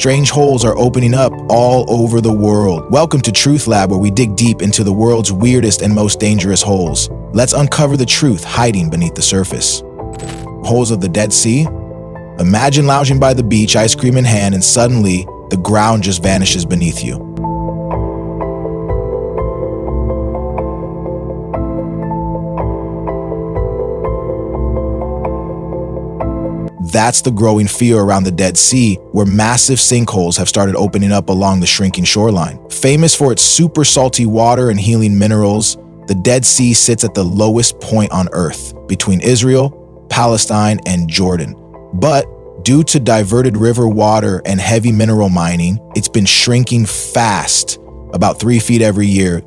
Strange holes are opening up all over the world. Welcome to Truth Lab, where we dig deep into the world's weirdest and most dangerous holes. Let's uncover the truth hiding beneath the surface. Holes of the Dead Sea? Imagine lounging by the beach, ice cream in hand, and suddenly the ground just vanishes beneath you. That's the growing fear around the Dead Sea, where massive sinkholes have started opening up along the shrinking shoreline. Famous for its super salty water and healing minerals, the Dead Sea sits at the lowest point on Earth, between Israel, Palestine, and Jordan. But due to diverted river water and heavy mineral mining, it's been shrinking fast, about 3 feet every year.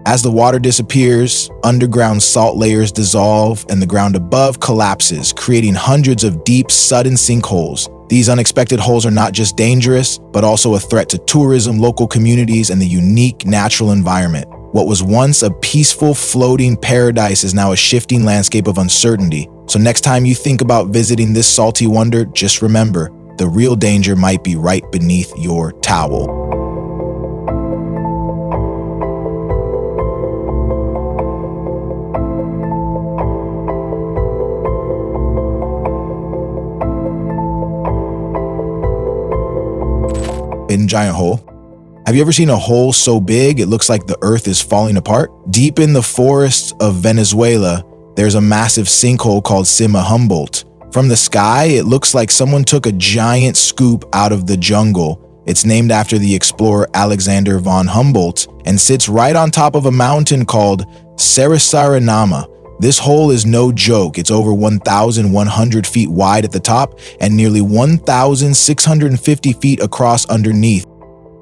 As the water disappears, underground salt layers dissolve and the ground above collapses, creating hundreds of deep, sudden sinkholes. These unexpected holes are not just dangerous, but also a threat to tourism, local communities, and the unique natural environment. What was once a peaceful, floating paradise is now a shifting landscape of uncertainty. So next time you think about visiting this salty wonder, just remember, the real danger might be right beneath your towel. Hidden giant hole. Have you ever seen a hole so big it looks like the earth is falling apart? Deep in the forests of Venezuela, there's a massive sinkhole called Sima Humboldt. From the sky, it looks like someone took a giant scoop out of the jungle. It's named after the explorer Alexander von Humboldt and sits right on top of a mountain called Sarasaranama. This hole is no joke. It's over 1,100 feet wide at the top and nearly 1,650 feet across underneath.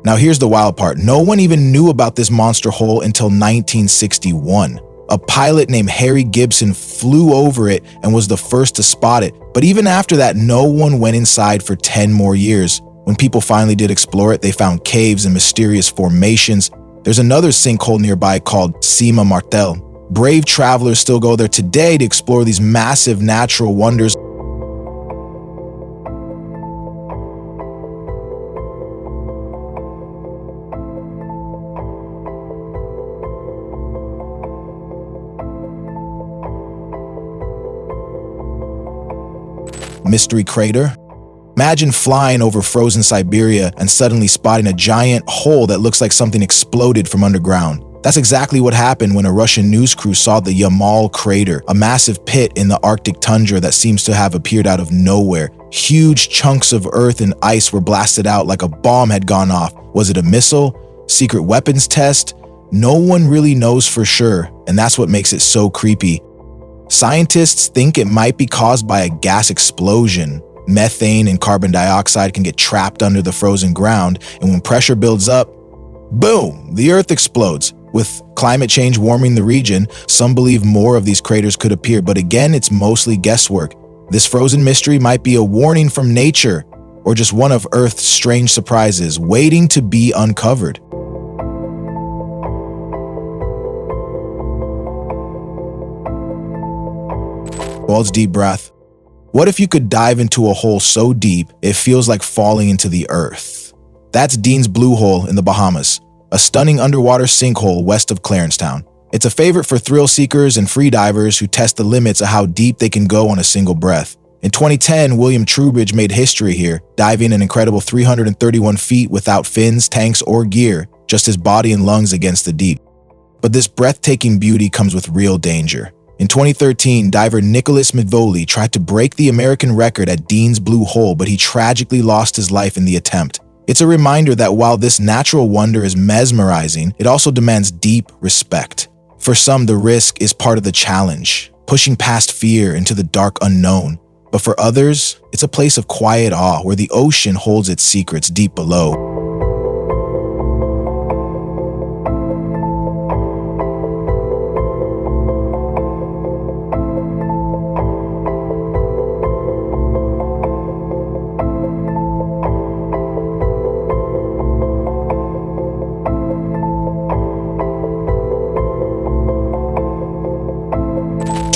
Now here's the wild part. No one even knew about this monster hole until 1961. A pilot named Harry Gibson flew over it and was the first to spot it. But even after that, no one went inside for 10 more years. When people finally did explore it, they found caves and mysterious formations. There's another sinkhole nearby called Sima Martel. Brave travelers still go there today to explore these massive natural wonders. Mystery crater. Imagine flying over frozen Siberia and suddenly spotting a giant hole that looks like something exploded from underground. That's exactly what happened when a Russian news crew saw the Yamal crater, a massive pit in the Arctic tundra that seems to have appeared out of nowhere. Huge chunks of earth and ice were blasted out like a bomb had gone off. Was it a missile? Secret weapons test? No one really knows for sure, and that's what makes it so creepy. Scientists think it might be caused by a gas explosion. Methane and carbon dioxide can get trapped under the frozen ground, and when pressure builds up, boom, the earth explodes. With climate change warming the region, some believe more of these craters could appear, but again, it's mostly guesswork. This frozen mystery might be a warning from nature, or just one of Earth's strange surprises waiting to be uncovered. Wald's deep breath. What if you could dive into a hole so deep it feels like falling into the earth? That's Dean's Blue Hole in the Bahamas, a stunning underwater sinkhole west of Clarencetown. It's a favorite for thrill seekers and free divers who test the limits of how deep they can go on a single breath. In 2010, William Trubridge made history here, diving an incredible 331 feet without fins, tanks, or gear, just his body and lungs against the deep. But this breathtaking beauty comes with real danger. In 2013, diver Nicholas Midvoli tried to break the American record at Dean's Blue Hole, but he tragically lost his life in the attempt. It's a reminder that while this natural wonder is mesmerizing, it also demands deep respect. For some, the risk is part of the challenge, pushing past fear into the dark unknown. But for others, it's a place of quiet awe where the ocean holds its secrets deep below.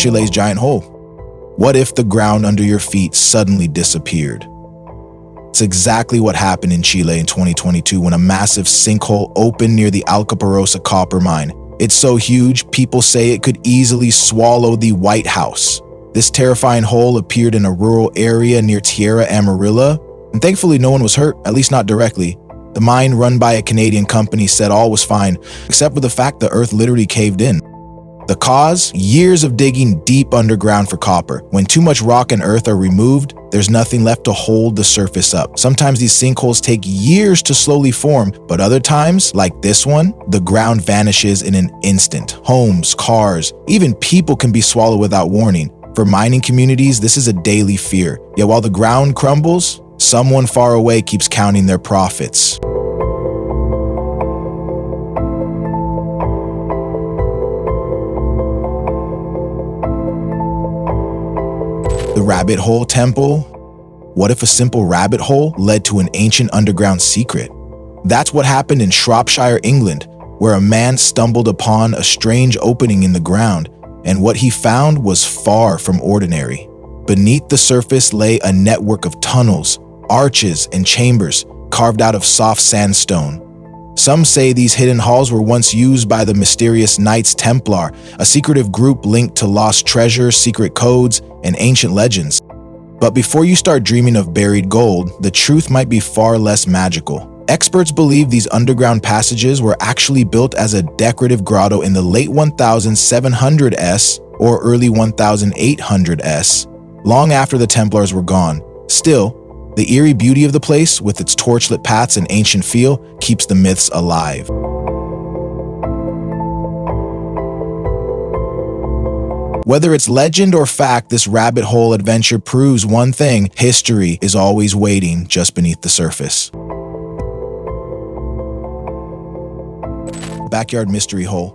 Chile's giant hole. What if the ground under your feet suddenly disappeared? It's exactly what happened in Chile in 2022 when a massive sinkhole opened near the Alcaparrosa copper mine. It's so huge, people say it could easily swallow the White House. This terrifying hole appeared in a rural area near Tierra Amarilla, and thankfully no one was hurt, at least not directly. The mine, run by a Canadian company, said all was fine, except for the fact the earth literally caved in. The cause? Years of digging deep underground for copper. When too much rock and earth are removed, there's nothing left to hold the surface up. Sometimes these sinkholes take years to slowly form, but other times, like this one, the ground vanishes in an instant. Homes, cars, even people can be swallowed without warning. For mining communities, this is a daily fear. Yet while the ground crumbles, someone far away keeps counting their profits. The Rabbit Hole Temple? What if a simple rabbit hole led to an ancient underground secret? That's what happened in Shropshire, England, where a man stumbled upon a strange opening in the ground, and what he found was far from ordinary. Beneath the surface lay a network of tunnels, arches, and chambers carved out of soft sandstone. Some say these hidden halls were once used by the mysterious Knights Templar, a secretive group linked to lost treasure, secret codes, and ancient legends. But before you start dreaming of buried gold, the truth might be far less magical. Experts believe these underground passages were actually built as a decorative grotto in the late 1700s or early 1800s, long after the Templars were gone. Still, the eerie beauty of the place, with its torchlit paths and ancient feel, keeps the myths alive. Whether it's legend or fact, this rabbit hole adventure proves one thing: history is always waiting just beneath the surface. Backyard mystery hole.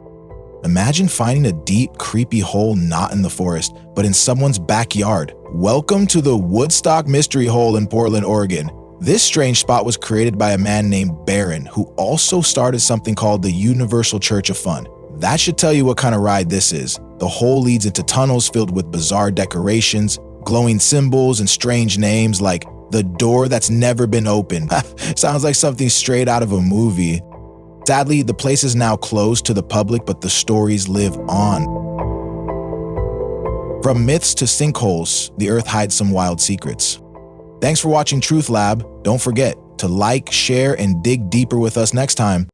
Imagine finding a deep, creepy hole not in the forest, but in someone's backyard. Welcome to the Woodstock Mystery Hole in Portland, Oregon. This strange spot was created by a man named Barron, who also started something called the Universal Church of Fun. That should tell you what kind of ride this is. The hole leads into tunnels filled with bizarre decorations, glowing symbols, and strange names like the door that's never been opened. Sounds like something straight out of a movie. Sadly, the place is now closed to the public, but the stories live on. From myths to sinkholes, the earth hides some wild secrets. Thanks for watching Truth Lab. Don't forget to like, share, and dig deeper with us next time.